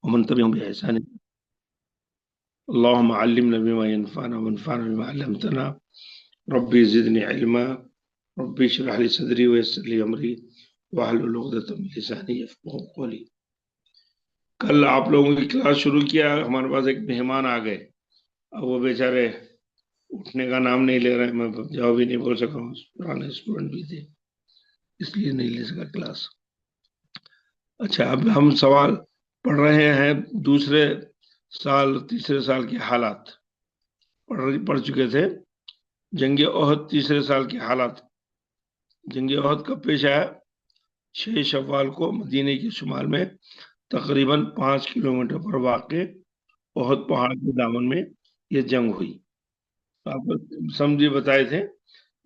ومن تبعهم بإحسان. اللهم علمنا بما ينفعنا وانفعنا بما علمتنا. ربي زدني علما. ربي اشرح لي صدري ويسر لي أمري واحلل عقدة من لساني يفقهوا قولي. کل آپ لوگوں کی کلاس شروع کیا، ہمارے پاس ایک مہمان آ گئے. اب وہ بیچارے اٹھنے کا نام نہیں لے رہے، میں جواب بھی نہیں بول سکا ہوں، پرانے اسٹوڈنٹ بھی تھے اس لیے نہیں لے سکا کلاس. اچھا، اب ہم سوال پڑھ رہے ہیں دوسرے سال تیسرے سال کے حالات پڑھ چکے تھے. جنگ احد تیسرے سال کے حالات. جنگ احد کب پیش آیا؟ 6 شوال کو مدینے کے شمال میں تقریباً 5 کلومیٹر پر واقع احد پہاڑ کے دامن میں یہ جنگ ہوئی. آپ کو سمجھے بتائے تھے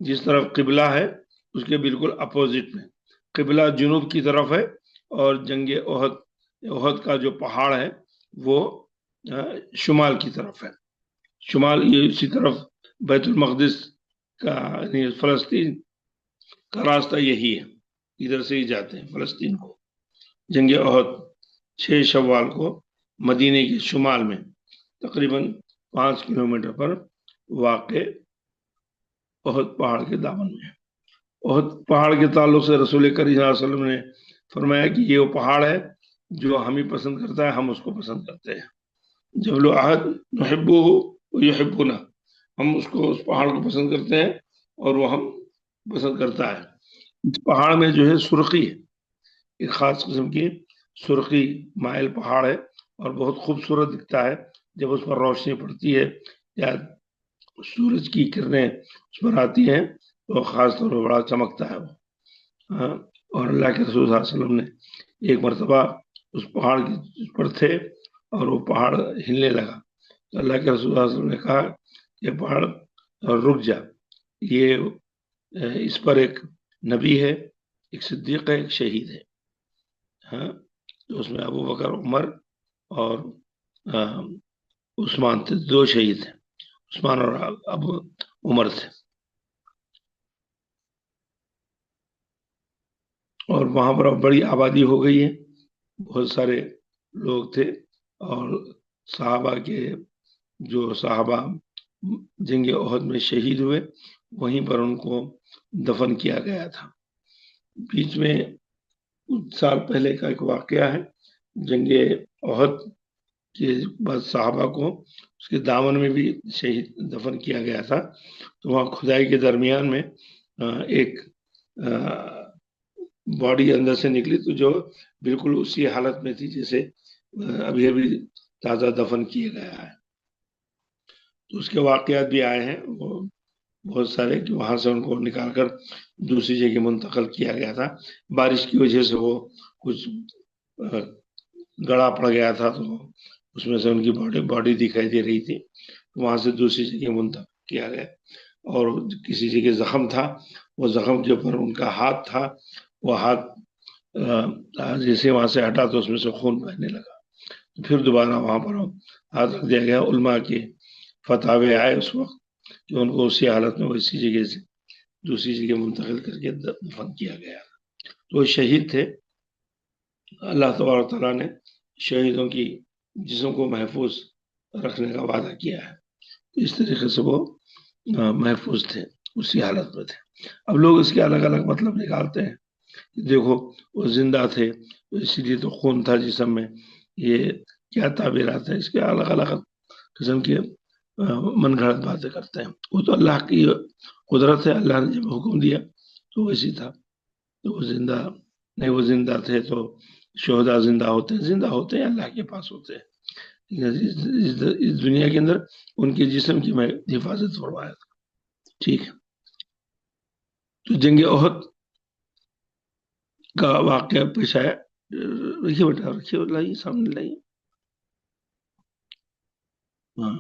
جس طرف قبلہ ہے اس کے بالکل اپوزٹ میں قبلہ جنوب کی طرف ہے، اور جنگ احد کا جو پہاڑ ہے وہ شمال کی طرف ہے. شمال یہ اسی طرف بیت المقدس کا یعنی فلسطین کا راستہ یہی ہے، ادھر سے ہی جاتے ہیں فلسطین کو. جنگ احد 6 شوال کو مدینے کے شمال میں تقریباً 5 کلومیٹر پر واقع احد پہاڑ کے دامن میں. احد پہاڑ کے تعلق سے رسول کریم صلی اللہ علیہ وسلم نے فرمایا کہ یہ وہ پہاڑ ہے جو ہم ہی پسند کرتا ہے، ہم اس کو پسند کرتے ہیں. جبل احد نحبہ یحبنا، ہم اس پہاڑ کو پسند کرتے ہیں اور وہ ہم پسند کرتا ہے. اس پہاڑ میں جو ہے سرخی ہے، ایک خاص قسم کی سرخی مائل پہاڑ ہے اور بہت خوبصورت دکھتا ہے جب اس پر روشنی پڑتی ہے یا سورج کی کرنیں اس پر آتی ہیں تو خاص طور پر بڑا چمکتا ہے وہ. اور اللہ کے رسول صلی اللہ علیہ وسلم نے ایک مرتبہ اس پہاڑ پر تھے اور وہ پہاڑ ہلنے لگا تو اللہ کے رسول صلی اللہ علیہ وسلم نے کہا یہ پہاڑ رک جا، یہ اس پر ایک نبی ہے، ایک صدیق ہے، ایک شہید ہے. تو اس میں ابو بکر، عمر اور عثمان تھے، 2 شہید ہیں، عثمان اور ابو عمر تھے. اور وہاں پر بڑی آبادی ہو گئی ہے، بہت سارے لوگ تھے، اور صحابہ کے جو صحابہ جنگ احد میں شہید ہوئے وہیں پر ان کو دفن کیا گیا تھا. بیچ میں کچھ سال پہلے کا ایک واقعہ ہے، جنگ احد کے بعد صحابہ کو اس کے دامن میں بھی شہید دفن کیا گیا تھا. تو وہاں کھدائی کے درمیان میں ایک باڈی اندر سے نکلی تو جو بالکل اسی حالت میں تھی جیسے ابھی تازہ دفن کیا گیا ہے. تو اس کے واقعات بھی آئے ہیں وہ بہت سارے کہ وہاں سے ان کو نکال کر دوسری جگہ منتقل کیا گیا تھا. بارش کی وجہ سے وہ کچھ گڑا پڑ گیا تھا تو اس میں سے ان کی باڈی دکھائی دے رہی تھی، وہاں سے دوسری جگہ منتقل کیا گیا. اور کسی جگہ زخم تھا، وہ زخم کے اوپر ان کا ہاتھ تھا، وہ ہاتھ جیسے وہاں سے ہٹا تو اس میں سے خون بہنے لگا. پھر دوبارہ وہاں پر ہاتھ رکھ دیا گیا. علماء کے فتاوے آئے اس وقت کہ ان کو اسی حالت میں اسی جگہ سے دوسری جگہ منتقل کر کے دفن کیا گیا. تو شہید تھے. اللہ تبارک تعالیٰ نے شہیدوں کی جسم کو محفوظ رکھنے کا وعدہ کیا ہے، اس طریقے سے وہ محفوظ تھے، اسی حالت میں تھے. اب لوگ اس کے الگ الگ مطلب نکالتے ہیں کہ دیکھو وہ زندہ تھے تو اسی لیے تو خون تھا جسم میں، یہ کیا تعبیرات ہیں، اس کے الگ الگ قسم کے من گھڑت باتیں کرتے ہیں. وہ تو اللہ کی قدرت ہے، اللہ نے جب حکم دیا تو ویسی تھا. تو وہ زندہ نہیں، وہ زندہ تھے تو شہداء زندہ ہوتے ہیں اللہ کے پاس ہوتے ہیں. اس دنیا کے اندر ان کے جسم کی میں حفاظت فرمایا تھا. ٹھیک ہے، تو جنگ احد کا واقعہ پیش آیا. رکھیے بیٹا، رکھیے، لائیے سامنے لائیے. ہاں،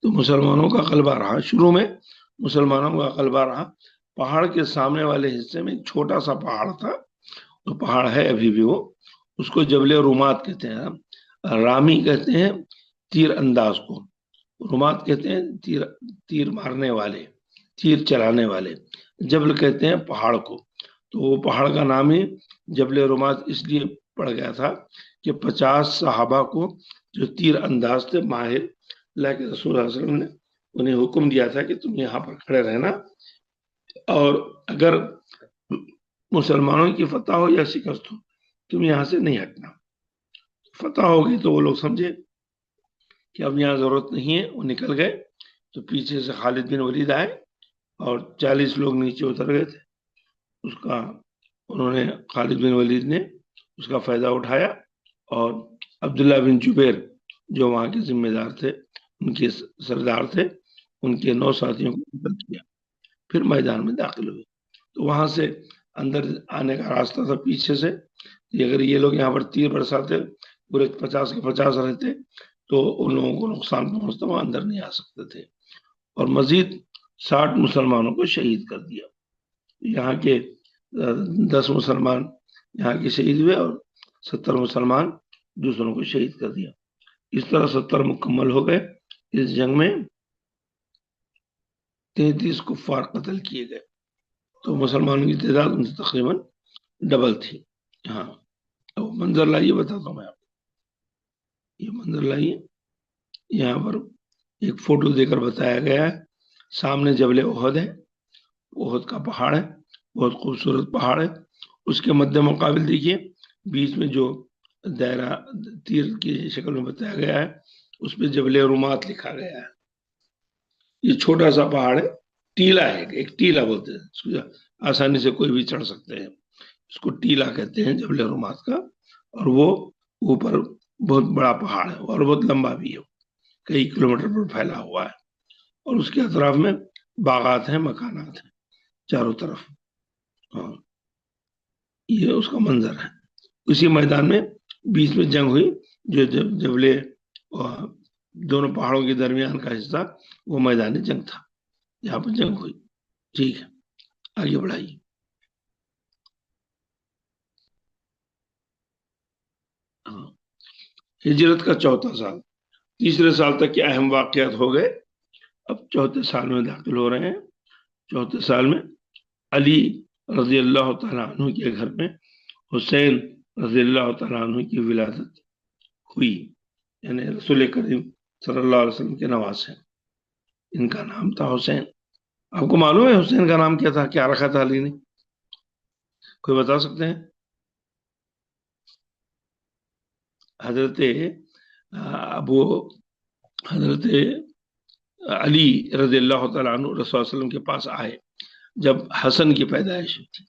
تو مسلمانوں کا غلبہ رہا. شروع میں مسلمانوں کا غلبہ رہا. پہاڑ کے سامنے والے حصے میں ایک چھوٹا سا پہاڑ تھا، تو پہاڑ ہے ابھی بھی، وہ اس کو جبل رومات کہتے ہیں. رامی کہتے ہیں تیر انداز کو، رومات کہتے ہیں تیر مارنے والے، تیر چلانے والے. جبل کہتے ہیں پہاڑ کو. تو وہ پہاڑ کا نام ہی جبل رومات اس لیے پڑ گیا تھا کہ 50 صحابہ کو جو تیر انداز تھے ماہر، اللہ کے رسول صلی اللہ علیہ وسلم نے انہیں حکم دیا تھا کہ تم یہاں پر کھڑے رہنا، اور اگر مسلمانوں کی فتح ہو یا شکست ہو تم یہاں سے نہیں ہٹنا۔ فتح ہوگی تو وہ لوگ سمجھے کہ اب یہاں ضرورت نہیں ہے، وہ نکل گئے، تو پیچھے سے خالد بن ولید آئے اور 40 لوگ نیچے اتر گئے تھے، اس کا انہوں نے خالد بن ولید نے اس کا فائدہ اٹھایا، اور عبداللہ بن جبیر جو وہاں کے ذمہ دار تھے، ان کے سردار تھے، ان کے 9 ساتھیوں کو قتل کیا، پھر میدان میں داخل ہوئے۔ تو وہاں سے اندر آنے کا راستہ تھا پیچھے سے، اگر یہ لوگ یہاں پر تیر برساتے پورے 50 کے 50 رہتے تو ان لوگوں کو نقصان پہنچتا، وہ اندر نہیں آ سکتے تھے، اور مزید 60 مسلمانوں کو شہید کر دیا۔ یہاں کے 10 مسلمان یہاں کے شہید ہوئے اور 70 مسلمان دوسروں کو شہید کر دیا۔ اس طرح 70 مکمل ہو گئے۔ اس جنگ میں 33 کفار قتل کیے گئے، تو مسلمانوں کی تعداد ان سے تقریباً ڈبل تھی۔ ہاں، اب منظر لائیے، بتاتا ہوں میں آپ کو، یہ منظر لائیے، یہاں پر ایک فوٹو دے کر بتایا گیا ہے، سامنے جبل احد ہے، احد کا پہاڑ ہے، بہت خوبصورت پہاڑ ہے، اس کے مد مقابل دیکھیے بیچ میں جو دائرہ تیر کی شکل میں بتایا گیا ہے، اس پہ جبل رومات لکھا گیا ہے۔ یہ چھوٹا سا پہاڑ ہے، ٹیلا ہے، ایک ٹیلا بولتے ہیں اس کو، آسانی سے کوئی بھی چڑھ سکتے ہیں، اس کو ٹیلا کہتے ہیں جبل رومات کا، اور وہ اوپر بہت بڑا پہاڑ ہے اور بہت لمبا بھی ہے، کئی کلومیٹر پر پھیلا ہوا ہے، اور اس کے اطراف میں باغات ہیں، مکانات ہیں چاروں طرف۔ ہاں، یہ اس کا منظر ہے۔ اسی میدان میں بیچ میں جنگ ہوئی، جو جبل دونوں پہاڑوں کے درمیان کا حصہ وہ میدان جنگ تھا، یہاں پر جنگ ہوئی۔ ٹھیک ہے، آگے بڑھائیے۔ ہاں، ہجرت کا 4تھا سال، تیسرے سال تک کے اہم واقعات ہو گئے، اب 4تھے سال میں داخل ہو رہے ہیں۔ 4تھے سال میں علی رضی اللہ تعالیٰ عنہ کے گھر میں حسین رضی اللہ تعالیٰ عنہ کی ولادت ہوئی، یعنی رسول کریم صلی اللہ علیہ وسلم کے نواز ہیں، ان کا نام تھا حسین۔ آپ کو معلوم ہے حسین کا نام کیا تھا، کیا رکھا تھا علی نے؟ کوئی بتا سکتے ہیں؟ حضرت ابو حضرت علی رضی اللہ تعالیٰ عنہ رسول اللہ علیہ وسلم کے پاس آئے جب حسن کی پیدائش ہوئی تھی،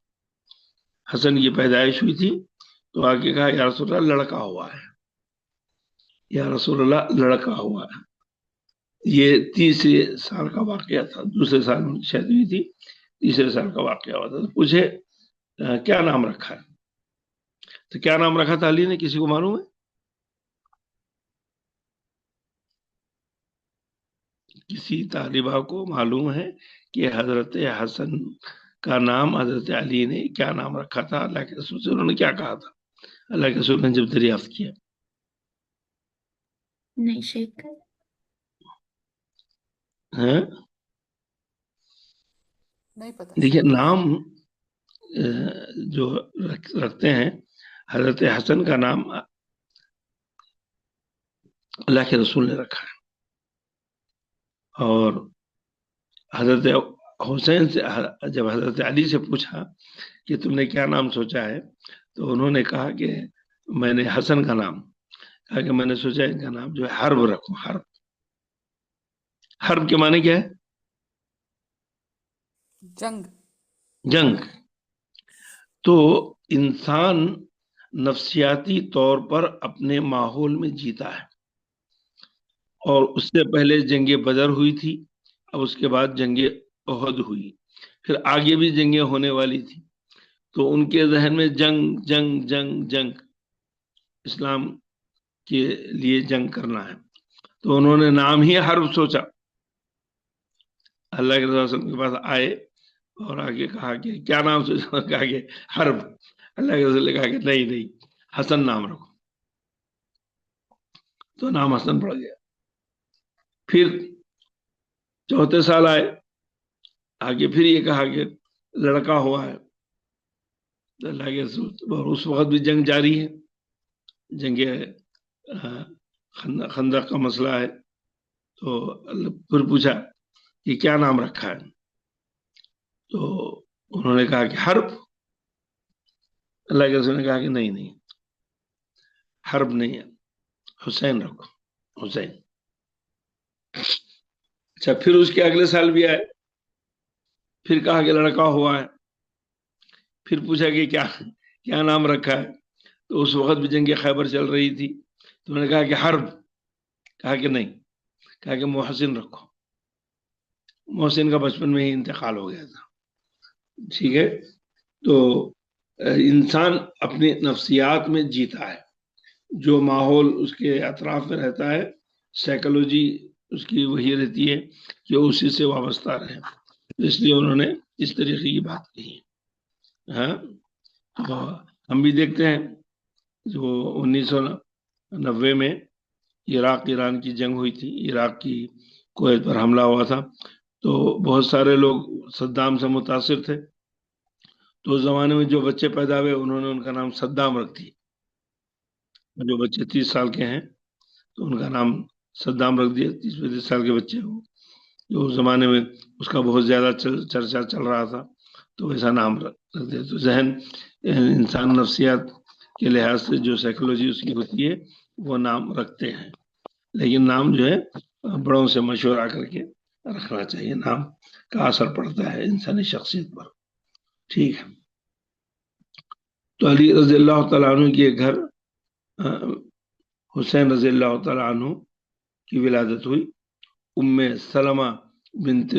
حسن کی پیدائش ہوئی تھی، تو آگے کہا یا رسول اللہ لڑکا ہوا ہے، یا رسول اللہ لڑکا ہوا ہے۔ یہ تیسرے سال کا واقعہ تھا، دوسرے سال میں شادی ہوئی تھی، تیسرے سال کا واقعہ ہوا تھا۔ تو پوچھے کیا نام رکھا ہے؟ تو کیا نام رکھا تھا علی نے، کسی کو معلوم ہے؟ کسی طالبہ کو معلوم ہے کہ حضرت حسن کا نام حضرت علی نے کیا نام رکھا تھا؟ اللہ کے رسول سے انہوں نے کیا کہا تھا اللہ کے رسول نے جب دریافت کیا؟ نہیں شیخ، ہاں، نہیں پتا دیکھیے شیخ۔ نام جو رکھتے ہیں، حضرت حسن کا نام اللہ کے رسول نے رکھا ہے، اور حضرت حسین سے جب حضرت علی سے پوچھا کہ تم نے کیا نام سوچا ہے، تو انہوں نے کہا کہ میں نے حسن کا نام کہا کہ میں نے سوچا ان کا نام جو ہے حرب رکھوں، حرب۔ حرب کے معنی کیا ہے؟ جنگ۔ جنگ۔ تو انسان نفسیاتی طور پر اپنے ماحول میں جیتا ہے، اور اس سے پہلے جنگ بدر ہوئی تھی، اب اس کے بعد جنگ احد ہوئی، پھر آگے بھی جنگیں ہونے والی تھی، تو ان کے ذہن میں جنگ جنگ جنگ جنگ، اسلام کے لیے جنگ کرنا ہے، تو انہوں نے نام ہی حرب سوچا۔ اللہ کے رسول کے پاس آئے اور آگے کہا کہ کیا نام سوچا؟ کہا کہ حرب۔ اللہ کے رسول نے کہا کہ نہیں نہیں، حسن نام رکھو، تو نام حسن پڑ گیا۔ پھر 4تھے سال آئے، آگے پھر یہ کہا کہ لڑکا ہوا ہے، تو اللہ کے رسول، اور اس وقت بھی جنگ جاری ہے، جنگ خندق کا مسئلہ ہے. تو پھر پوچھا کہ کیا نام رکھا ہے؟ تو انہوں نے کہا کہ حرب. اللہ کے رسول نے کہا کہ نہیں، حرب نہیں ہے، حسین رکھو، حسین. اچھا، پھر اس کے اگلے سال بھی آئے، پھر کہا کہ لڑکا ہوا ہے. پھر پوچھا کہ کیا نام رکھا ہے؟ تو اس وقت بھی جنگ خیبر چل رہی تھی. تو انہوں نے کہا کہ حرب. کہا کہ نہیں، کہا کہ محسن رکھو. محسن کا بچپن میں ہی انتقال ہو گیا تھا. ٹھیک ہے. تو انسان اپنی نفسیات میں جیتا ہے، جو ماحول اس کے اطراف میں رہتا ہے، سائیکولوجی اس کی وہی رہتی ہے کہ اسی سے وابستہ رہے. اس لیے انہوں نے اس طریقے کی بات کہی. ہاں، تو ہم بھی دیکھتے ہیں جو 1990 میں عراق ایران کی جنگ ہوئی تھی، عراق کی کویت پر حملہ ہوا تھا، تو بہت سارے لوگ صدام سے متاثر تھے. تو اس زمانے میں جو بچے پیدا ہوئے انہوں نے ان کا نام صدام رکھ دی. جو بچے 30 سال کے ہیں تو ان کا نام صدام رکھ دیا. 30-35 سال کے بچے ہو، جو اس زمانے میں اس کا بہت زیادہ چرچا چل رہا تھا، تو ویسا نام رکھ دیا. تو ذہن، انسان نفسیات کے لحاظ سے جو سائیکولوجی اس کی ہوتی ہے وہ نام رکھتے ہیں. لیکن نام جو ہے بڑوں سے مشورہ کر کے رکھنا چاہیے. نام کا اثر پڑتا ہے انسانی شخصیت پر. ٹھیک ہے. تو علی رضی اللہ تعالیٰ عنہ کے گھر حسین رضی اللہ تعالیٰ عنہ کی ولادت ہوئی. ام سلمہ بنت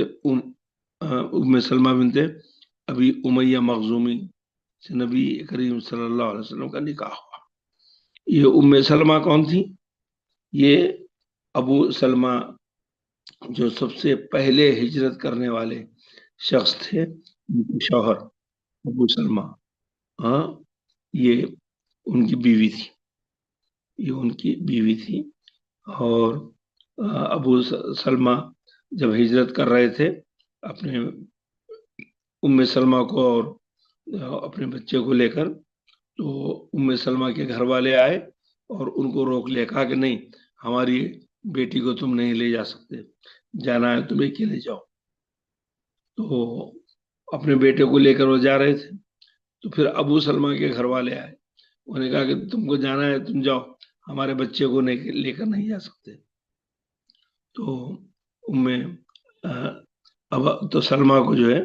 ابی امیہ مخزومی سے نبی کریم صلی اللہ علیہ وسلم کا نکاح ہوا. یہ ام سلمہ کون تھی؟ یہ ابو سلمہ جو سب سے پہلے ہجرت کرنے والے شخص تھے، شوہر ابو سلمہ، ہاں، یہ ان کی بیوی تھی. یہ ان کی بیوی تھی. اور ابو سلمہ جب ہجرت کر رہے تھے اپنے ام سلمہ کو اور اپنے بچے کو لے کر، تو ام سلمہ کے گھر والے آئے اور ان کو روک لیا. کہا کہ نہیں، ہماری بیٹی کو تم نہیں لے جا سکتے، جانا ہے تم اکیلے جاؤ. تو اپنے بیٹے کو لے کر وہ جا رہے تھے. تو پھر ابو سلمہ کے گھر والے آئے، انہوں نے کہا کہ تم کو جانا ہے تم جاؤ، ہمارے بچے کو لے کر نہیں جا سکتے. تو سلمہ کو جو ہے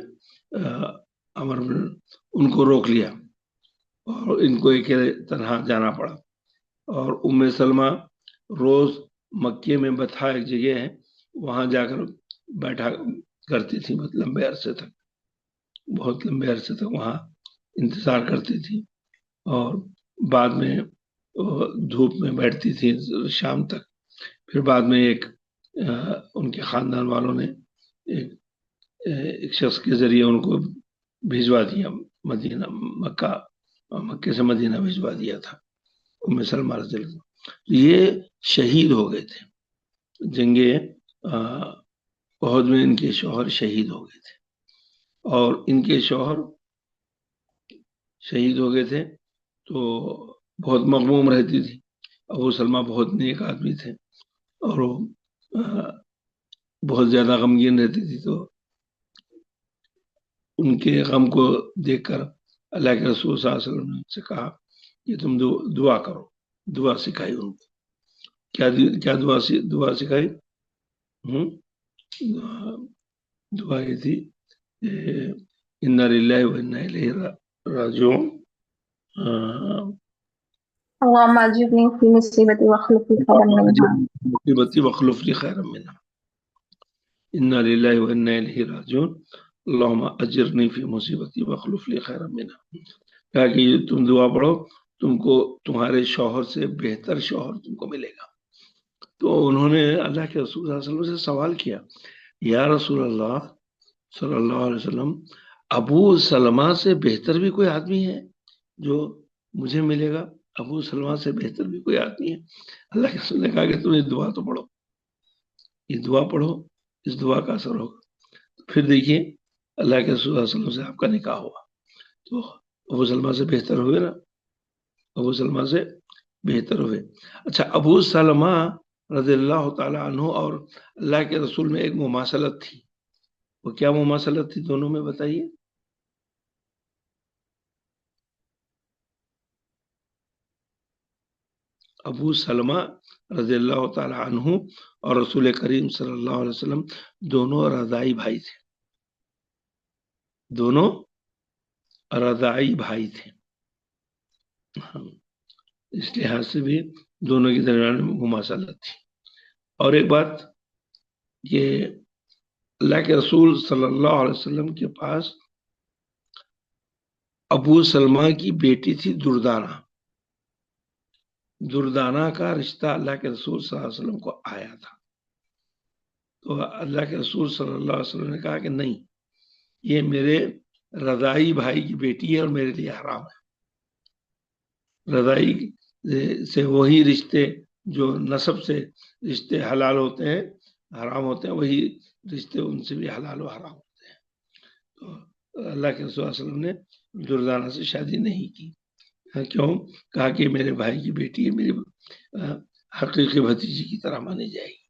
ان کو روک لیا اور ان کو اکیلے تنہا جانا پڑا. اور ام سلمہ روز مکے میں بتھا ایک جگہ ہے، وہاں جا کر بیٹھا کرتی تھی، بہت لمبے عرصے تک وہاں انتظار کرتی تھی. اور بعد میں دھوپ میں بیٹھتی تھی شام تک. پھر بعد میں ان کے خاندان والوں نے ایک شخص کے ذریعے ان کو بھیجوا دیا مدینہ، مکے سے مدینہ بھیجوا دیا تھا ام سلمہ رضی اللہ عنہ. یہ شہید ہو گئے تھے جنگ احد میں. ان کے شوہر شہید ہو گئے تھے، اور ان کے شوہر شہید ہو گئے تھے تو بہت مغموم رہتی تھی. ابو سلمہ بہت نیک آدمی تھے اور وہ بہت زیادہ غمگین رہتی تھی. تو ان کے غم کو دیکھ کر اللہ کے رسول صلی اللہ علیہ وسلم نے سے کہا کہ تم دعا کرو. دعا سکھائی ان کو. کیا دعا سکھائی؟ دعا یہ تھی انا للہ و انا الیہ راجعون. اللهم اجرني في مصيبتي واخلف لي خيرا منها. مصیبتی واخلف لی خیرا منها. انا للہ و انا الیہ راجعون. اللہم اجرنی فی مصیبتی واخلف لی خیرا منها. کہا کہ تم دعا پڑھو، تم کو تمہارے شوہر سے بہتر شوہر تم کو ملے گا. تو انہوں نے اللہ کے رسول صلی اللہ علیہ وسلم سے سوال کیا، یا رسول اللہ صلی اللہ علیہ وسلم، ابو سلمہ سے بہتر بھی کوئی آدمی ہے جو مجھے ملے گا؟ ابو سلمہ سے بہتر بھی کوئی آدمی ہے؟ اللہ کے رسول نے کہا کہ تم یہ دعا تو پڑھو، یہ دعا پڑھو، اس دعا کا اثر ہوگا. پھر دیکھیے اللہ کے رسول صلی اللہ علیہ وسلم سے آپ کا نکاح ہوا. تو ابو سلمہ سے بہتر ہوئے نا، ابو سلمہ سے بہتر ہوئے۔ اچھا، ابو سلمہ رضی اللہ تعالی عنہ اور اللہ کے رسول میں ایک مماثلت تھی، وہ کیا مماثلت تھی دونوں میں بتائیے؟ ابو سلمہ رضی اللہ تعالی عنہ اور رسول کریم صلی اللہ علیہ وسلم دونوں رضائی بھائی تھے، دونوں رضائی بھائی تھے، ہاں، اس لحاظ سے بھی دونوں کے درمیان میں مماثلت تھی۔ اور ایک بات، یہ اللہ کے رسول صلی اللہ علیہ وسلم کے پاس ابو سلمہ کی بیٹی تھی دردانہ، دردانہ کا رشتہ اللہ کے رسول صلی اللہ علیہ وسلم کو آیا تھا، تو اللہ کے رسول صلی اللہ علیہ وسلم نے کہا کہ نہیں، یہ میرے رضائی بھائی کی بیٹی ہے اور میرے لیے حرام ہے۔ رضائی سے وہی رشتے جو نسب سے رشتے حلال ہوتے ہیں حرام ہوتے ہیں، وہی رشتے ان سے بھی حلال و حرام ہوتے ہیں۔ تو اللہ کے رسول صلی اللہ علیہ وسلم نے دردانہ سے شادی نہیں کی، کیوں؟ کہا کہ میرے بھائی کی بیٹی ہے، میری حقیقی بھتیجی کی طرح مانی جائے گی۔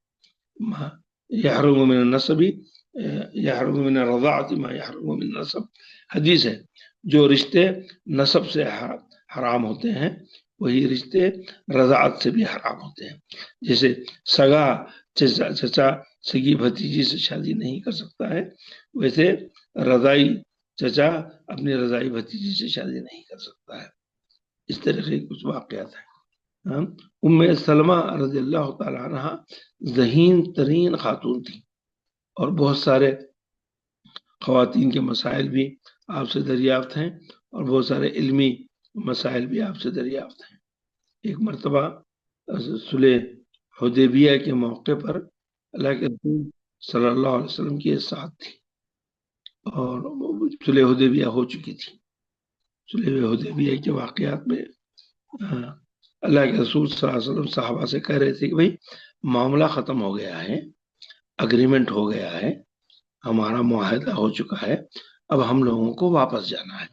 یحرم من النسب یحرم من الرضاعۃ ما یحرم من النسب، حدیث ہے، جو رشتے نسب سے حرام ہوتے ہیں وہی رشتے رضاعت سے بھی حرام ہوتے ہیں۔ جیسے سگا چچا سگی بھتیجی سے شادی نہیں کر سکتا ہے، ویسے رضائی چچا اپنی رضائی بھتیجی سے شادی نہیں کر سکتا ہے۔ اس طرح کے کچھ واقعات ہیں۔ ام سلمہ رضی اللہ تعالی عنہ ذہین ترین خاتون تھی، اور بہت سارے خواتین کے مسائل بھی آپ سے دریافت ہیں، اور بہت سارے علمی مسائل بھی آپ سے دریافت ہیں۔ ایک مرتبہ صلح حدیبیہ کے موقع پر اللہ کے رسول صلی اللہ علیہ وسلم کی ساتھ تھی، اور صلح حدیبیہ ہو چکی تھی۔ صلح حدیبیہ کے واقعات میں اللہ کے رسول صلی اللہ علیہ وسلم صحابہ سے کہہ رہے تھے کہ بھائی معاملہ ختم ہو گیا ہے، اگریمنٹ ہو گیا ہے، ہمارا معاہدہ ہو چکا ہے، اب ہم لوگوں کو واپس جانا ہے۔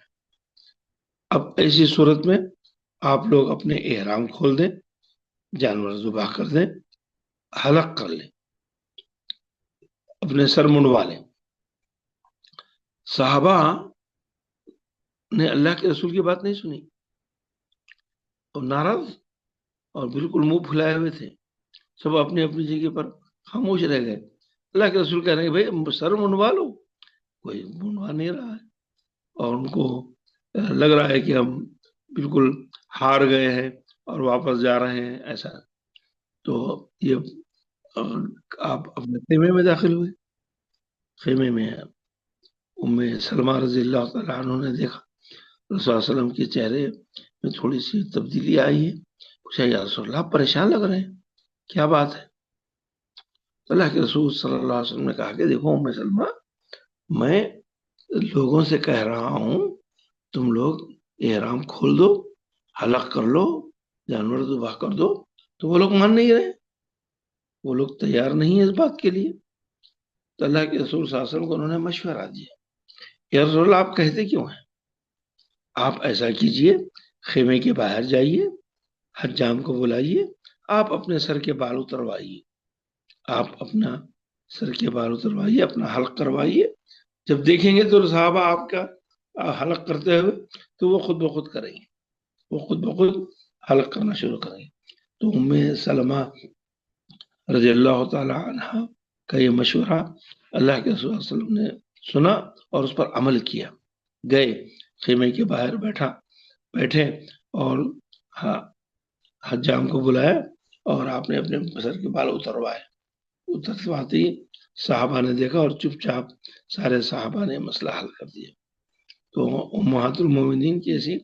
اب ایسی صورت میں آپ لوگ اپنے احرام کھول دیں، جانور ذبح کر دیں، حلق کر لیں، اپنے سر منڈوا لیں۔ صحابہ نے اللہ کے رسول کی بات نہیں سنی اور ناراض اور بالکل منہ پھلائے ہوئے تھے، سب اپنی اپنی جگہ پر خاموش رہ گئے۔ اللہ کے رسول کہہ رہے ہیں بھائی سر منڈوا لو، کوئی منڈوا نہیں رہا ہے، اور ان کو لگ رہا ہے کہ ہم بالکل ہار گئے ہیں اور واپس جا رہے ہیں ایسا۔ تو یہ آپ اپنے خیمے میں داخل ہوئے، خیمے میں ام سلمہ رضی اللہ تعالیٰ عنہ نے دیکھا رسول صلی اللہ علیہ وسلم کے چہرے میں تھوڑی سی تبدیلی آئی ہے، پوچھا یا رسول اللہ پریشان لگ رہے ہیں، کیا بات ہے؟ اللہ کے رسول صلی اللہ علیہ وسلم نے کہا کہ دیکھو ام سلمہ، میں لوگوں سے کہہ رہا ہوں تم لوگ احرام کھول دو، حلق کر لو، جانور ذبح کر دو، تو وہ لوگ مان نہیں رہے، وہ لوگ تیار نہیں ہیں اس بات کے لیے۔ تو اللہ کے رسول صلی اللہ علیہ وسلم کو انہوں نے مشورہ دیا، یا رسول اللہ آپ کہتے کیوں ہیں؟ آپ ایسا کیجئے، خیمے کے باہر جائیے، حجام کو بلائیے، آپ اپنے سر کے بال اتروائیے، آپ اپنا سر کے بال اتروائیے، اپنا حلق کروائیے، جب دیکھیں گے تو صحابہ آپ کا حلق کرتے ہوئے تو وہ خود بخود کریں گے، وہ خود بخود حلق کرنا شروع کریں گے۔ تو ام سلمہ رضی اللہ تعالی عنہ کا یہ مشورہ اللہ کے رسول صلی اللہ علیہ وسلم نے سنا اور اس پر عمل کیا، گئے خیمے کے باہر بیٹھے اور حجام کو بلایا، اور آپ نے اپنے سر کے بال اترواتے ہی صحابہ نے دیکھا اور چپ چاپ سارے صحابہ نے مسئلہ حل کر دیا۔ تو امہات المومنین کی ایسی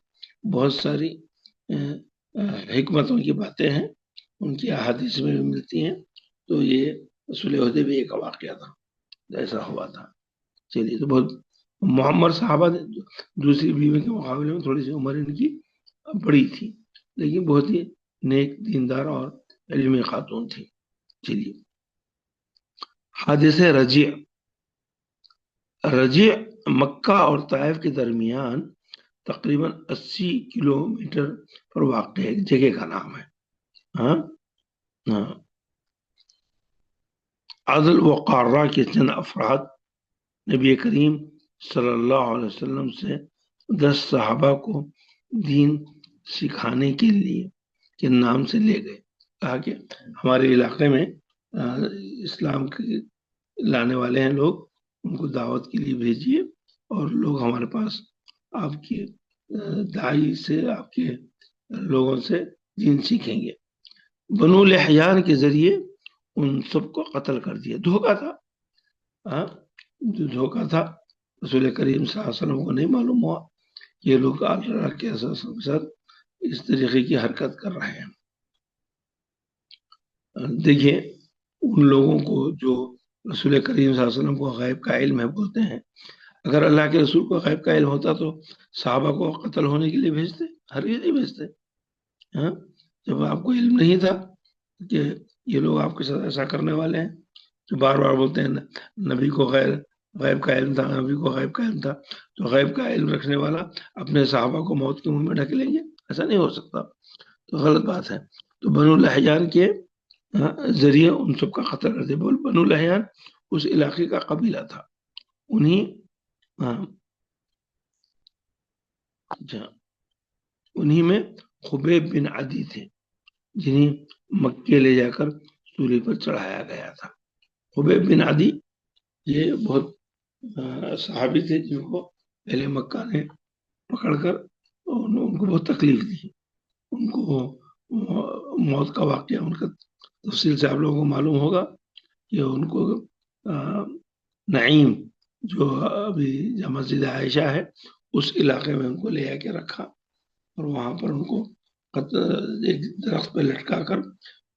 بہت ساری حکمتوں کی باتیں ہیں، ان کی احادیث میں بھی ملتی ہیں۔ تو یہ صلح حدیبیہ کا واقعہ تھا، ایسا ہوا تھا۔ چلیے، تو بہت معمر صحابہ دوسری بیوی کے مقابلے میں تھوڑی سی عمر ان کی بڑی تھی، لیکن بہت ہی نیک، دیندار اور علمی خاتون تھی۔ چلیے، حادثہ رجیع مکہ اور طائف کے درمیان تقریباً 80 کلومیٹر پر واقع ایک جگہ کا نام ہے. ہاں ہاں. عدل و قارہ کے چند افراد نبی کریم صلی اللہ علیہ وسلم سے 10 صحابہ کو دین سکھانے کے لیے کے نام سے لے گئے. کہا کہ ہمارے علاقے میں اسلام کے لانے والے ہیں لوگ، ان کو دعوت کے لیے بھیجیے اور لوگ ہمارے پاس آپ کے داعی سے، آپ کے لوگوں سے دین سیکھیں گے. بنو لحیان کے ذریعے ان سب کو قتل کر دیا. دھوکہ تھا. ہاں جو دھوکہ تھا. رسول کریم صلی اللہ علیہ وسلم کو نہیں معلوم ہوا یہ لوگ اللہ کے ساتھ اس طریقے کی حرکت کر رہے ہیں. دیکھیے ان لوگوں کو جو رسول کریم صلی اللہ علیہ وسلم کو غیب کا علم ہے بولتے ہیں، اگر اللہ کے رسول کو غیب کا علم ہوتا تو صحابہ کو قتل ہونے کے لیے بھیجتے؟ ہرگز نہیں بھیجتے. ہاں جب آپ کو علم نہیں تھا کہ یہ لوگ آپ کے ساتھ ایسا کرنے والے ہیں، جو بار بار بولتے ہیں نبی کو غیب کا علم تھا، نبی کو غیب کا علم تھا، تو غیب کا علم رکھنے والا اپنے صحابہ کو موت کے منہ میں ڈھکیلیں گے؟ ایسا نہیں ہو سکتا. تو غلط بات ہے. تو بنو لحیان کے ذریعے ان سب کا قتل کر دیا. بنو لحیان اس علاقے کا قبیلہ تھا. انہی میں خبیب بن عدی تھے جنہیں مکے لے جا کر سولی پر چڑھایا گیا تھا. خبیب بن عدی یہ بہت صحابی تھے جن کو اہل مکہ نے پکڑ کر ان کو بہت تکلیف دی. ان کو موت کا واقعہ ان کا تفصیل سے آپ لوگوں کو معلوم ہوگا کہ ان کو نعیم جو ابھی مسجد عائشہ ہے اس علاقے میں ان کو لے آ کے رکھا اور وہاں پر ان کو ایک درخت پہ لٹکا کر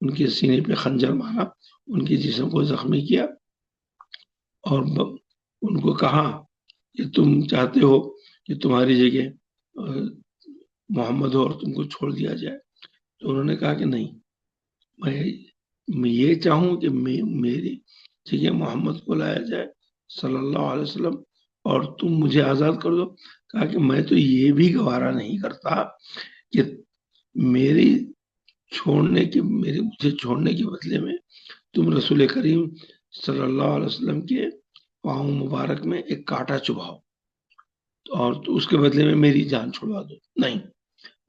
ان کے سینے پہ خنجر مارا، ان کے جسم کو زخمی کیا اور ان کو کہا کہ تم چاہتے ہو کہ تمہاری جگہ محمد ہو اور تم کو چھوڑ دیا جائے؟ تو انہوں نے کہا کہ نہیں، میں یہ چاہوں کہ میری جگہ محمد کو لایا جائے صلی اللہ علیہ وسلم اور تم مجھے آزاد کر دو. کہا کہ میں تو یہ بھی گوارا نہیں کرتا کہ مجھے چھوڑنے کے بدلے میں تم رسول کریم صلی اللہ علیہ وسلم کے پاؤں مبارک میں ایک کانٹا چبھاؤ اور اس کے بدلے میں میری جان چھڑوا دو. نہیں،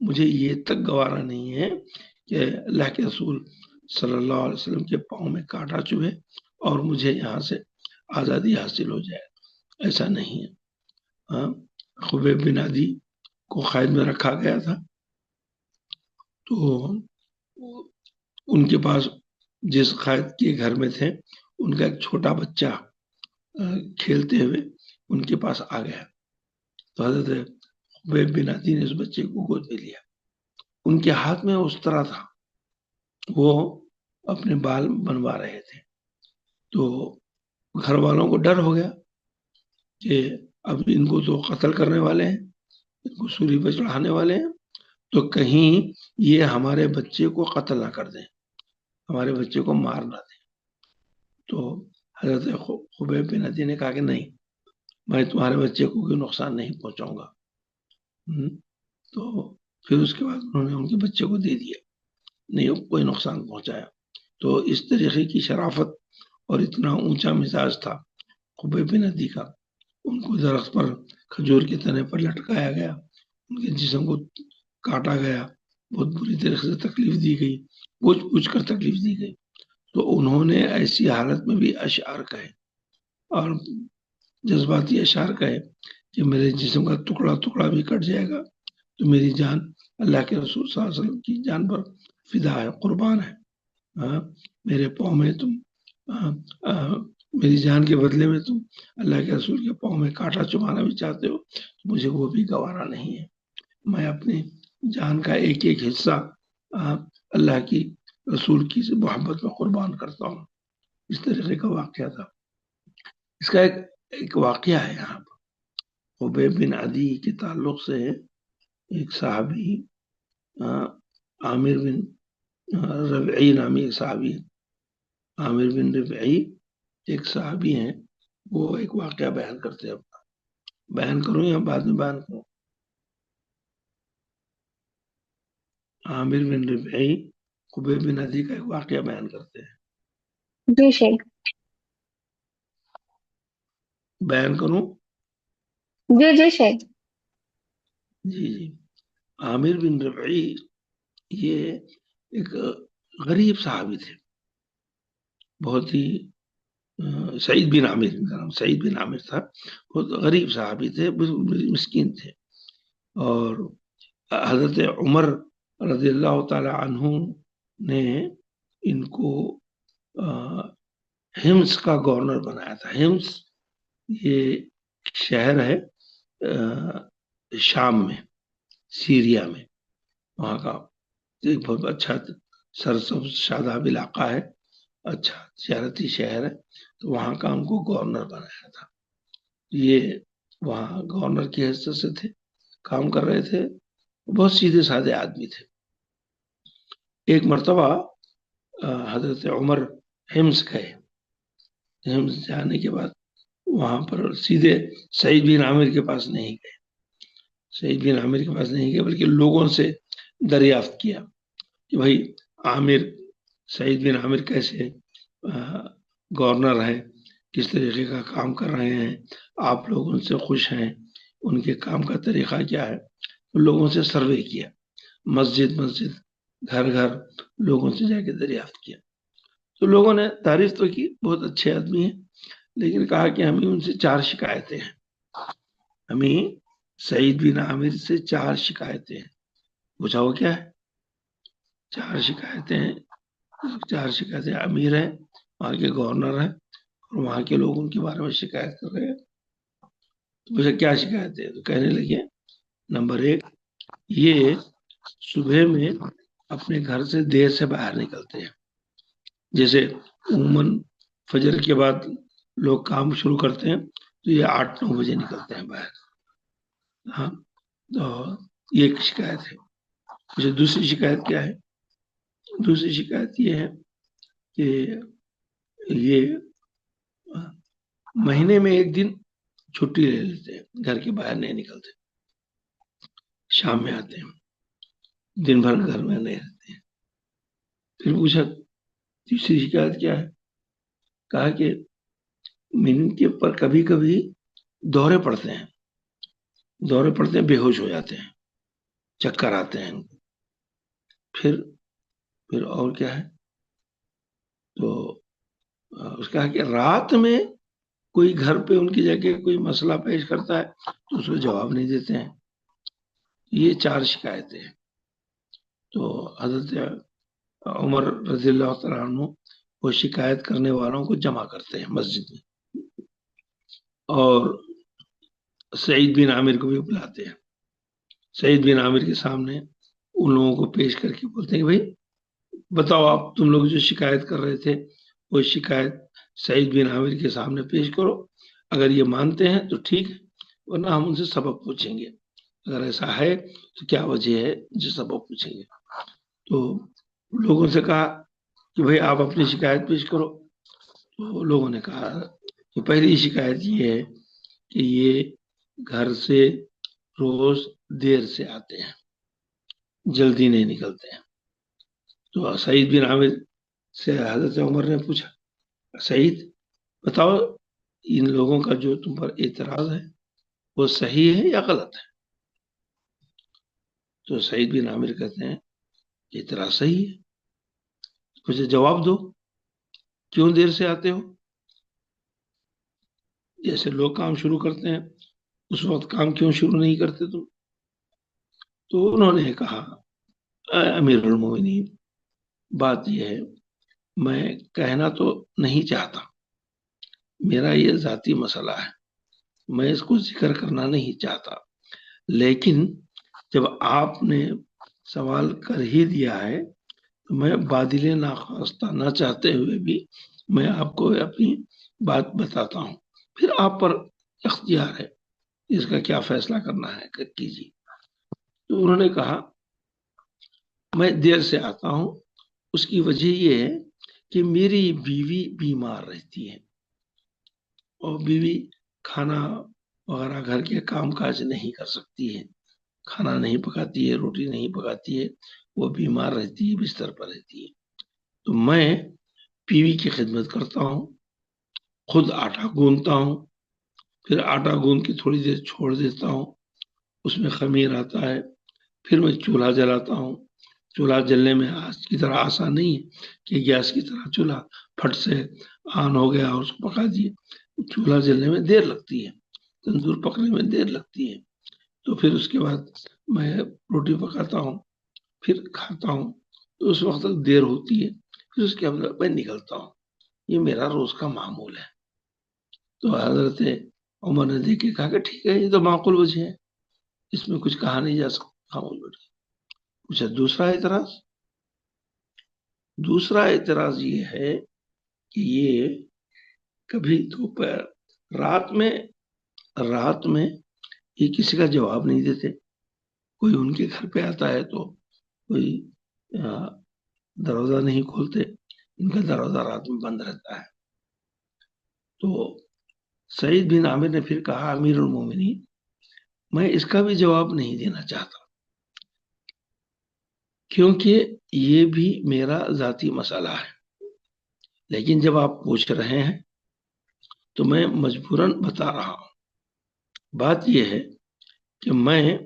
مجھے یہ تک گوارا نہیں ہے کہ اللہ کے رسول صلی اللہ علیہ وسلم کے پاؤں میں کانٹا چبھے اور مجھے یہاں سے آزادی حاصل ہو جائے. ایسا نہیں ہے. خبیب بن عدی کو قید میں رکھا گیا تھا. تو ان کے پاس جس قید کے گھر میں تھے ان کا ایک چھوٹا بچہ کھیلتے ہوئے ان کے پاس آ گیا. تو حضرت خبیب بن عدی نے اس بچے کو گود میں لیا. ان کے ہاتھ میں اس طرح تھا، وہ اپنے بال بنوا رہے تھے. تو گھر والوں کو ڈر ہو گیا کہ اب ان کو تو قتل کرنے والے ہیں، ان کو سولی پہ چڑھانے والے ہیں، تو کہیں یہ ہمارے بچے کو قتل نہ کر دیں، ہمارے بچے کو مار نہ دیں. تو حضرت خبیب بن عدی نے کہا کہ نہیں، میں تمہارے بچے کو کوئی نقصان نہیں پہنچاؤں گا. تو پھر اس کے بعد انہوں نے ان کے بچے کو دے دیا، نہیں کوئی نقصان پہنچایا. تو اس طریقے کی شرافت اور اتنا اونچا مزاج تھا خبیب بن عدی کا. ان کو درخت پر کھجور کے تنے پر لٹکایا گیا، ان کے جسم کو کاٹا گیا، بہت بری طریقے سے تکلیف دی گئی، پوچھ کر تکلیف دی گئی. تو انہوں نے ایسی حالت میں بھی اشعار کہے اور جذباتی اشعار کہے کہ میرے جسم کا ٹکڑا ٹکڑا بھی کٹ جائے گا تو میری جان اللہ کے رسول صلی اللہ علیہ وسلم کی جان پر فدا ہے، قربان ہے. میرے پاؤں میں تم میری جان کے بدلے میں تم اللہ کے رسول کے پاؤں میں کانٹا چبھانا بھی چاہتے ہو، مجھے وہ بھی گوارا نہیں ہے. میں اپنی جان کا ایک ایک حصہ اللہ کی رسول کی محبت میں قربان کرتا ہوں. اس طریقے کا واقعہ تھا. اس کا ایک واقعہ ہے یہاں پر خبیب بن عدی کے تعلق سے. ایک صحابی عامر بن ربعی نامی ایک صحابی، عامر بن ربعی ایک صحابی ہیں، وہ ایک واقعہ بیان کرتے ہیں. بیان کروں یا بعد میں بیان کروں؟ عامر بن ربعی خبیب بن عدی کا ایک واقعہ بیان کرتے ہیں. جی شیخ. بیان کروں؟ جی جی شیخ. جی جی. عامر بن ربعی یہ ایک غریب صحابی تھے، بہت ہی سعید بن عامر، ان کا نام سعید بن عامر تھا. بہت غریب صحابی تھے، مسکین تھے. اور حضرت عمر رضی اللہ تعالی عنہ نے ان کو ہمس کا گورنر بنایا تھا. ہمس یہ شہر ہے شام میں، سیریا میں. وہاں کا ایک بہت اچھا سرسبز شاداب علاقہ ہے، اچھا تجارتی شہر ہے. تو وہاں کا ان کو گورنر بنایا تھا. یہ وہاں گورنر کی حیثیت سے تھے، کام کر رہے تھے. بہت سیدھے سادے آدمی تھے. ایک مرتبہ حضرت عمر ہمس گئے. ہمس جانے کے بعد وہاں پر سیدھے سعید بن عامر کے پاس نہیں گئے. سعید بن عامر کے پاس نہیں گئے، بلکہ لوگوں سے دریافت کیا کہ بھائی عامر، سعید بن عامر کیسے گورنر ہے، کس طریقے کا کام کر رہے ہیں، آپ لوگ ان سے خوش ہیں، ان کے کام کا طریقہ کیا ہے. لوگوں سے سروے کیا، مسجد مسجد، گھر گھر لوگوں سے جا کے دریافت کیا. تو لوگوں نے تعریف تو کی، بہت اچھے آدمی ہیں، لیکن کہا کہ ہمیں ان سے 4 شکایتیں ہیں. ہمیں سعید بن عامر سے 4 شکایتیں ہیں. پوچھا وہ کیا ہے؟ 4 شکایتیں ہیں. 4 شکایتیں امیر ہیں، وہاں کے گورنر ہیں، اور وہاں کے لوگ ان کے بارے میں شکایت کر رہے ہیں. مجھے کیا شکایت ہے؟ تو کہنے لگے نمبر 1، یہ صبح میں اپنے گھر سے دیر سے باہر نکلتے ہیں. جیسے عموماً فجر کے بعد لوگ کام شروع کرتے ہیں تو یہ 8-9 بجے نکلتے ہیں باہر. ہاں، تو یہ ایک شکایت ہے. مجھے دوسری شکایت کیا ہے؟ دوسری شکایت یہ ہے کہ یہ مہینے میں 1 دن چھٹی لے لیتے ہیں، گھر کے باہر نہیں نکلتے، شام میں آتے ہیں، دن بھر گھر میں نہیں رہتے ہیں. پھر پوچھا تیسری شکایت کیا ہے؟ کہا کہ ان کے اوپر کبھی کبھی دورے پڑتے ہیں، بے ہوش ہو جاتے ہیں، چکر آتے ہیں. پھر اور کیا ہے؟ تو اس کہا کہ رات میں کوئی گھر پہ ان کی جگہ کوئی مسئلہ پیش کرتا ہے تو اس کو جواب نہیں دیتے ہیں. یہ 4 شکایتیں ہیں. تو حضرت عمر رضی اللہ تعالیٰ عنہ وہ شکایت کرنے والوں کو جمع کرتے ہیں مسجد میں، اور سعید بن عامر کو بھی بلاتے ہیں. سعید بن عامر کے سامنے ان لوگوں کو پیش کر کے بولتے ہیں کہ بھائی بتاؤ، آپ تم لوگ جو شکایت کر رہے تھے وہ شکایت سعید بن عامر کے سامنے پیش کرو. اگر یہ مانتے ہیں تو ٹھیک ہے، ورنہ ہم ان سے سبب پوچھیں گے. اگر ایسا ہے تو کیا وجہ ہے جو سبب پوچھیں گے. تو لوگوں سے کہا کہ بھائی آپ اپنی شکایت پیش کرو. تو لوگوں نے کہا کہ پہلی شکایت یہ ہے کہ یہ گھر سے روز دیر سے آتے ہیں، جلدی نہیں نکلتے ہیں. تو سعید بن عامر سے حضرت عمر نے پوچھا، سعید بتاؤ، ان لوگوں کا جو تم پر اعتراض ہے وہ صحیح ہے یا غلط ہے؟ تو سعید بن عامر کہتے ہیں اعتراض صحیح ہے. مجھے جواب دو، کیوں دیر سے آتے ہو؟ جیسے لوگ کام شروع کرتے ہیں اس وقت کام کیوں شروع نہیں کرتے تم؟ تو انہوں نے کہا امیر المومنین، بات یہ ہے، میں کہنا تو نہیں چاہتا، میرا یہ ذاتی مسئلہ ہے، میں اس کو ذکر کرنا نہیں چاہتا، لیکن جب آپ نے سوال کر ہی دیا ہے تو میں بادل ناخواستہ نہ چاہتے ہوئے بھی میں آپ کو اپنی بات بتاتا ہوں، پھر آپ پر اختیار ہے، اس کا کیا فیصلہ کرنا ہے کیجیے. تو انہوں نے کہا میں دیر سے آتا ہوں، اس کی وجہ یہ ہے کہ میری بیوی بیمار رہتی ہے، اور بیوی کھانا وغیرہ گھر کے کام کاج نہیں کر سکتی ہے، کھانا نہیں پکاتی ہے، روٹی نہیں پکاتی ہے، وہ بیمار رہتی ہے، بستر پر رہتی ہے، تو میں بیوی کی خدمت کرتا ہوں، خود آٹا گوندتا ہوں، پھر آٹا گوند کے تھوڑی دیر چھوڑ دیتا ہوں، اس میں خمیر آتا ہے، پھر میں چولہا جلاتا ہوں۔ چولہا جلنے میں آج کی طرح آسان نہیں ہے کہ گیس کی طرح چولہا پھٹ سے آن ہو گیا اور اس کو پکا دیے۔ چولہا جلنے میں دیر لگتی ہے، تندور پکنے میں دیر لگتی ہے، تو پھر اس کے بعد میں روٹی پکاتا ہوں، پھر کھاتا ہوں، تو اس وقت تک دیر ہوتی ہے، پھر اس کے بعد میں نکلتا ہوں۔ یہ میرا روز کا معمول ہے۔ تو حضرت عمر نے دیکھ کے کہا کہ ٹھیک ہے، یہ تو معقول وجہ ہے، اس میں کچھ کہا نہیں جا سکتا۔ خاموش بیٹھ گئے۔ پوچھا دوسرا اعتراض یہ ہے کہ یہ کبھی دوپہر رات میں یہ کسی کا جواب نہیں دیتے، کوئی ان کے گھر پہ آتا ہے تو کوئی دروازہ نہیں کھولتے، ان کا دروازہ رات میں بند رہتا ہے۔ تو سعید بن عامر نے پھر کہا امیر المومنین، میں اس کا بھی جواب نہیں دینا چاہتا کیونکہ یہ بھی میرا ذاتی مسئلہ ہے، لیکن جب آپ پوچھ رہے ہیں تو میں مجبوراً بتا رہا ہوں۔ بات یہ ہے کہ میں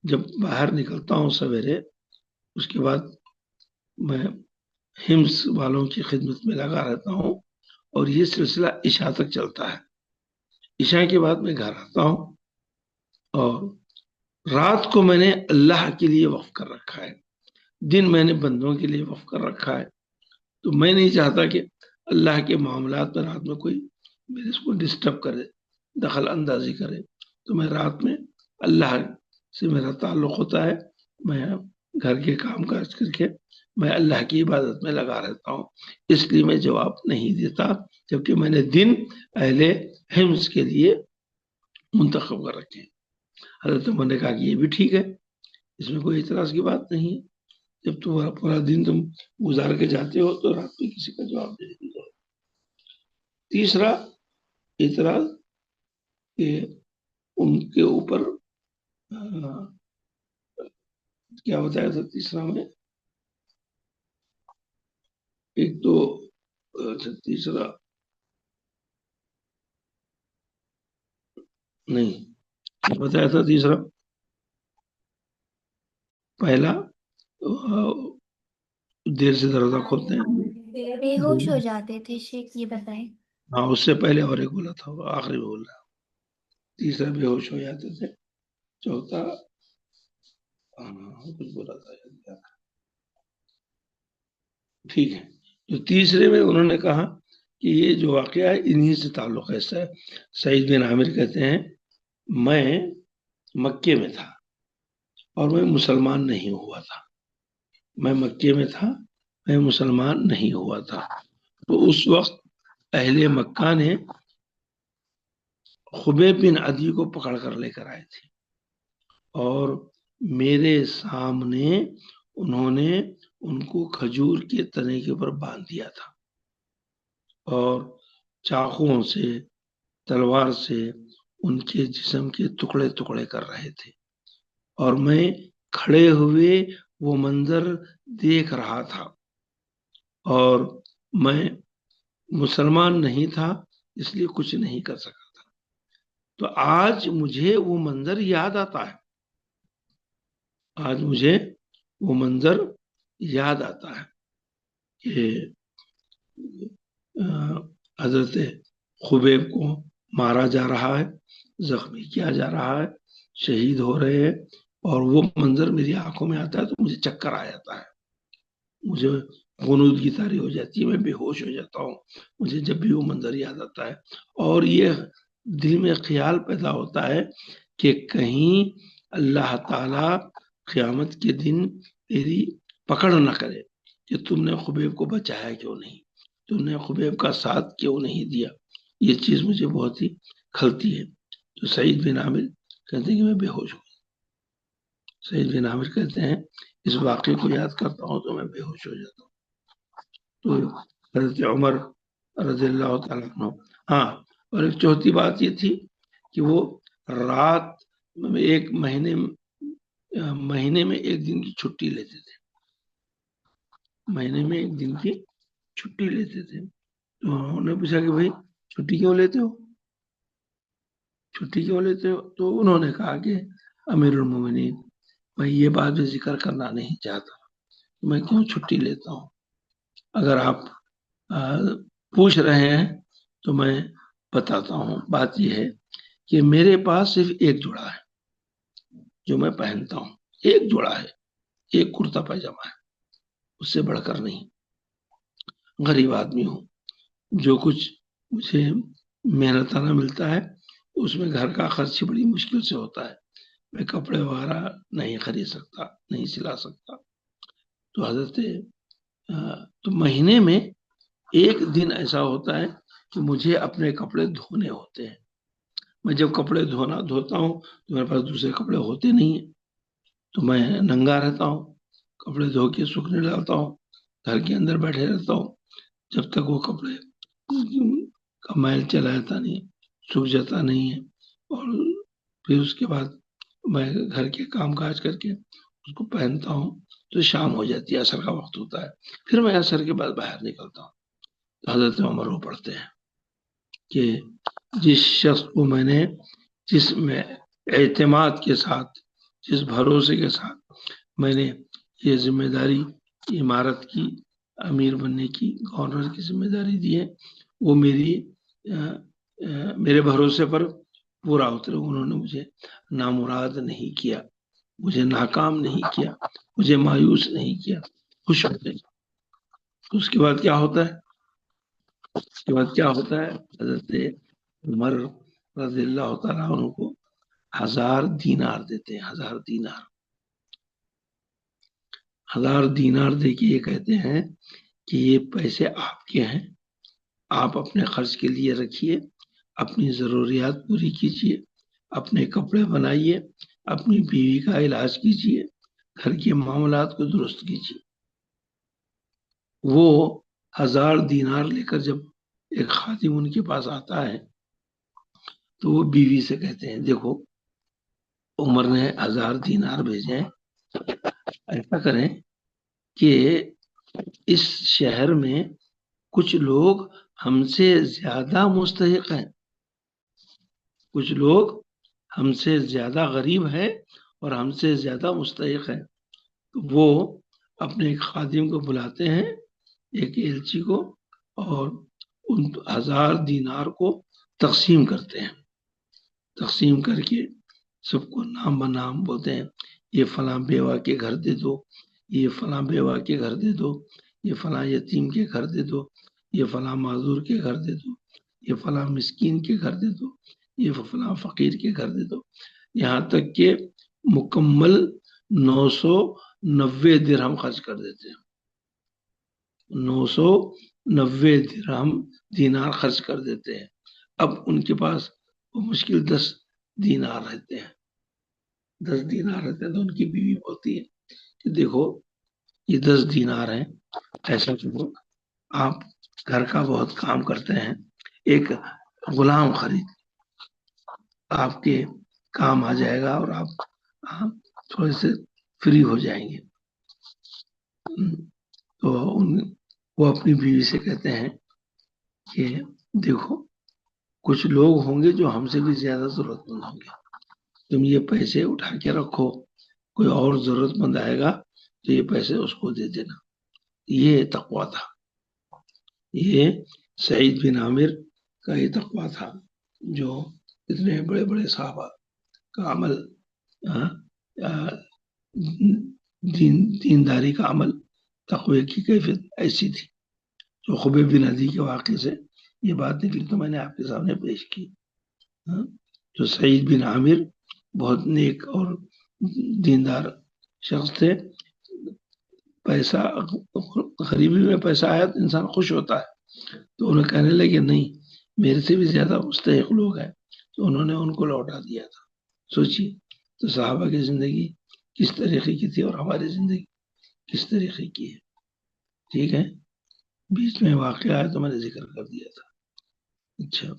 جب باہر نکلتا ہوں سویرے، اس کے بعد میں حمص والوں کی خدمت میں لگا رہتا ہوں، اور یہ سلسلہ عشاء تک چلتا ہے۔ عشاء کے بعد میں گھر آتا ہوں، اور رات کو میں نے اللہ کے لیے وقف کر رکھا ہے، دن میں نے بندوں کے لیے وقف کر رکھا ہے۔ تو میں نہیں چاہتا کہ اللہ کے معاملات میں رات میں کوئی میرے اس کو ڈسٹرب کرے، دخل اندازی کرے۔ تو میں رات میں اللہ سے میرا تعلق ہوتا ہے، میں گھر کے کام کاج کر کے میں اللہ کی عبادت میں لگا رہتا ہوں، اس لیے میں جواب نہیں دیتا، جبکہ میں نے دن اہل حمص کے لیے منتخب کر رکھے ہیں۔ حضرت عمر نے کہا کہ یہ بھی ٹھیک ہے، اس میں کوئی اعتراض کی بات نہیں ہے، جب تمہارا پورا دن تم گزار کے جاتے ہو تو رات میں کسی کا جواب دے دیتے ہو۔ تیسرا اعتراض کہ ان کے اوپر کیا بتایا تھا تیسرا میں؟ ایک تو تیسرا نہیں بتایا تھا، تیسرا پہلا دیر سے دروازہ کھولتے ہیں، بے ہوش ہو جاتے تھے شیخ، یہ بتائیں۔ ہاں اس سے پہلے اور ایک بولا تھا، وہ آخری بول رہا، تیسرا بے ہوش ہو جاتے تھے، چوتھا کچھ بولا تھا، ٹھیک ہے۔ تو تیسرے میں انہوں نے کہا کہ یہ جو واقعہ ہے انہی سے تعلق ہے۔ سعید بن عامر کہتے ہیں میں مکے میں تھا اور میں مسلمان نہیں ہوا تھا، میں مکے میں تھا، میں مسلمان نہیں ہوا تھا، تو اس وقت اہل مکہ نے خبیب بن عدی کو پکڑ کر لے کر آئے تھے، اور میرے سامنے انہوں نے ان کو کھجور کے تنے کے اوپر باندھ دیا تھا، اور چاقوؤں سے، تلوار سے ان کے جسم کے ٹکڑے ٹکڑے کر رہے تھے، اور میں کھڑے ہوئے وہ منظر دیکھ رہا تھا، اور میں مسلمان نہیں تھا اس لیے کچھ نہیں کر سکا تھا۔ تو آج مجھے وہ منظر یاد آتا ہے، آج مجھے وہ منظر یاد آتا ہے کہ حضرت خبیب کو مارا جا رہا ہے، زخمی کیا جا رہا ہے، شہید ہو رہے ہیں، اور وہ منظر میری آنکھوں میں آتا ہے تو مجھے چکر آ جاتا ہے، مجھے غنودگی طاری ہو جاتی ہے، میں بے ہوش ہو جاتا ہوں مجھے جب بھی وہ منظر یاد آتا ہے، اور یہ دل میں خیال پیدا ہوتا ہے کہ کہیں اللہ تعالی قیامت کے دن تیری پکڑ نہ کرے کہ تم نے خبیب کو بچایا کیوں نہیں، تم نے خبیب کا ساتھ کیوں نہیں دیا۔ یہ چیز مجھے بہت ہی کھلتی ہے۔ تو سعید بن عامر کہتے ہیں کہ میں بے ہوش ہوں، سعید بن عامر کہتے ہیں اس واقعے کو یاد کرتا ہوں تو میں بے ہوش ہو جاتا ہوں۔ تو حضرت عمر رضی اللہ تعالیٰ عنہ، ہاں، اور ایک چوتھی بات یہ تھی کہ وہ رات میں ایک مہینے مہینے میں ایک دن کی چھٹی لیتے تھے، مہینے میں ایک دن کی چھٹی لیتے تھے. تو انہوں نے پوچھا کہ بھائی چھٹی کیوں لیتے ہو، چھٹی کیوں لیتے ہو؟ تو انہوں نے کہا کہ امیر المومنین میں یہ بات بھی ذکر کرنا نہیں چاہتا، میں کیوں چھٹی لیتا ہوں. اگر آپ پوچھ رہے ہیں تو میں بتاتا ہوں. بات یہ ہے کہ میرے پاس صرف ایک جوڑا ہے جو میں پہنتا ہوں، ایک جوڑا ہے، ایک کرتا پاجامہ ہے، اس سے بڑھ کر نہیں. غریب آدمی ہوں، جو کچھ مجھے محنتانہ ملتا ہے اس میں گھر کا خرچ بڑی مشکل سے ہوتا ہے. میں کپڑے وغیرہ نہیں خرید سکتا، نہیں سلا سکتا. تو حضرت تو مہینے میں ایک دن ایسا ہوتا ہے کہ مجھے اپنے کپڑے دھونے ہوتے ہیں. میں جب کپڑے دھوتا ہوں تو میرے پاس دوسرے کپڑے ہوتے نہیں ہیں، تو میں ننگا رہتا ہوں، کپڑے دھو کے سوکھنے ڈالتا ہوں، گھر کے اندر بیٹھے رہتا ہوں جب تک وہ کپڑے کا میل چلا جاتا نہیں، سوکھ جاتا نہیں ہے. اور پھر اس کے بعد میں گھر کے کام کاج کر کے اس کو پہنتا ہوں تو شام ہو جاتی ہے، عصر کا وقت ہوتا ہے. پھر میں عصر کے بعد باہر نکلتا ہوں. حضرت عمر وہ پڑھتے ہیں کہ جس شخص کو میں نے، جس میں اعتماد کے ساتھ، جس بھروسے کے ساتھ میں نے یہ ذمہ داری عمارت کی، امیر بننے کی، گورنر کی ذمہ داری دی ہے، وہ میرے بھروسے پر پورا اترے. انہوں نے مجھے نامراد نہیں کیا، مجھے ناکام نہیں کیا، مجھے مایوس نہیں کیا، خوش ہوتے. اس کے بعد کیا ہوتا ہے؟ اس کے بعد کیا ہوتا ہے؟ حضرت عمر رضی اللہ تعالیٰ عنہ کو 1000 دینار دیتے ہیں. 1000 دینار، 1000 دینار دے کے یہ کہتے ہیں کہ یہ پیسے آپ کے ہیں، آپ اپنے خرچ کے لیے رکھیے، اپنی ضروریات پوری کیجیے، اپنے کپڑے بنائیے، اپنی بیوی کا علاج کیجیے، گھر کے معاملات کو درست کیجیے. وہ 1000 دینار لے کر جب ایک خادم ان کے پاس آتا ہے تو وہ بیوی سے کہتے ہیں دیکھو عمر نے 1000 دینار بھیجے ہیں، ایسا کریں کہ اس شہر میں کچھ لوگ ہم سے زیادہ مستحق ہیں، کچھ لوگ ہم سے زیادہ غریب ہیں اور ہم سے زیادہ مستحق ہیں. تو وہ اپنے ایک خادم کو بلاتے ہیں، ایک ایلچی کو، اور ان 1000 دینار کو تقسیم کرتے ہیں. تقسیم کر کے سب کو نام بنام بولتے ہیں یہ فلاں بیوہ کے گھر دے دو، یہ فلاں بیوہ کے گھر دے دو، یہ فلاں یتیم کے گھر دے دو، یہ فلاں معذور کے گھر دے دو، یہ فلاں مسکین کے گھر دے دو، یہ فلاں فقیر کے گھر دے دو. یہاں تک کہ مکمل 990 درہم خرچ کر دیتے ہیں. 990 درہم دینار خرچ کر دیتے ہیں. اب ان کے پاس وہ مشکل 10 دینار رہتے ہیں. 10 دینار رہتے ہیں تو ان کی بیوی بولتی ہے کہ دیکھو یہ 10 دینار ہیں، ایسا کرو آپ گھر کا بہت کام کرتے ہیں، ایک غلام خرید آپ کے کام آ جائے گا اور آپ تھوڑے سے فری ہو جائیں گے. تو وہ اپنی بیوی سے کہتے ہیں کہ دیکھو کچھ لوگ ہوں گے جو ہم سے بھی زیادہ ضرورت مند ہوں گے، تم یہ پیسے اٹھا کے رکھو، کوئی اور ضرورت مند آئے گا تو یہ پیسے اس کو دے دینا. یہ تقویٰ تھا، یہ سعید بن عامر کا یہ تقویٰ تھا جو اتنے بڑے بڑے صحابہ کا عمل، دینداری کا عمل، تقوی کی کیفیت ایسی تھی. جو خبیب بن عدی کے واقعے سے یہ بات نکلی تو میں نے آپ کے سامنے پیش کی. جو سعید بن عامر بہت نیک اور دیندار شخص تھے. پیسہ غریبی میں پیسہ آیا تو انسان خوش ہوتا ہے، تو انہیں کہنے لگے نہیں میرے سے بھی زیادہ مستحق لوگ ہیں، تو انہوں نے ان کو لوٹا دیا تھا. سوچیے تو صحابہ کی زندگی کس طریقے کی تھی اور ہماری زندگی کس طریقے کی ہے. ٹھیک ہے، بیچ میں واقعہ آیا تو میں نے ذکر کر دیا تھا. اچھا،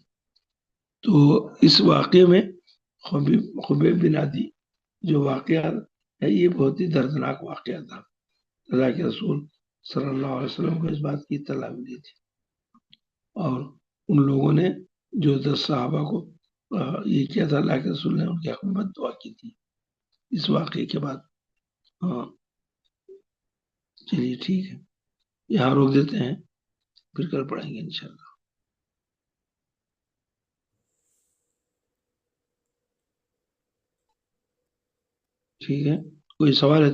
تو اس واقعے میں خبیب بن عدی جو واقعہ ہے، یہ بہت ہی دردناک واقعہ تھا. اللہ کے رسول صلی اللہ علیہ وسلم کو اس بات کی اطلاع ملی تھی، اور ان لوگوں نے جو 10 صحابہ کو یہ کیا تھا، اللہ کے رسول نے ان کے حق میں بد دعا کی تھی اس واقعے کے بعد. ہاں چلیے ٹھیک ہے، یہاں روک دیتے ہیں، پھر کل پڑھیں گے انشاءاللہ. ٹھیک ہے، کوئی سوال ہے تو